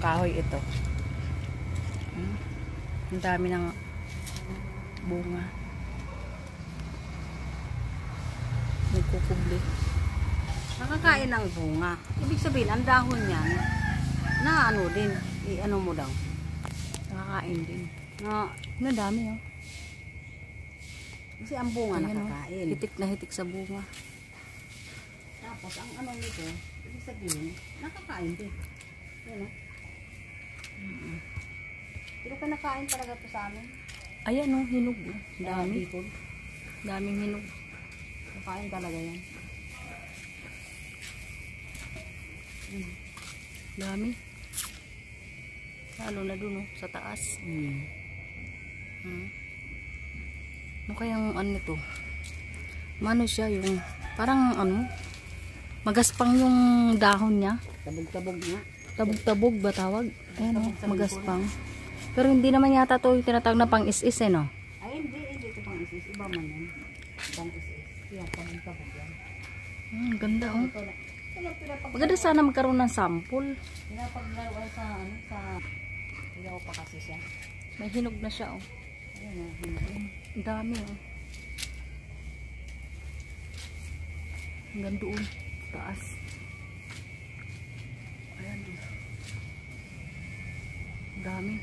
kahoy ito. Ang dami ng bunga. Nagkukubli. Nakakain ng bunga. Ibig sabihin, ang dahon niyan, na ano din, i-ano mo daw. Nakakain din. Na dami, oh. Kasi ang bunga nakakain. Hitik na hitik sa bunga. Tapos, ang ano nito, ibig sabihin, nakakain din. Yan, oh. Pero kinakain talaga ito sa amin. Ayan, oh, hinog. Dami. Daming hinog. Nakain talaga yan. Dami. Lalo na dun, oh, sa taas. Ano kayang ano nito? Mano siya yung parang ano, magaspang yung dahon niya. Tabog-tabog nga. Tabog-tabog ba tawag? Ayan, oh, magaspang. Pero hindi naman yata to yung tinatawag na pang is-is, eh, no? Ay, hindi ito pang is-is. Iba man yan. Pang is-is. Yan, tabog-tabog yan. Ganda, oh. Maganda sana magkaroon ng sample. Pinapaglaruan sa ano, sa ilaw pa kasi siya. May hinog na siya, oh. Ayan, hinog. Ang dami, oh. Hanggang doon, taas. Ayan, oh. Ang dami.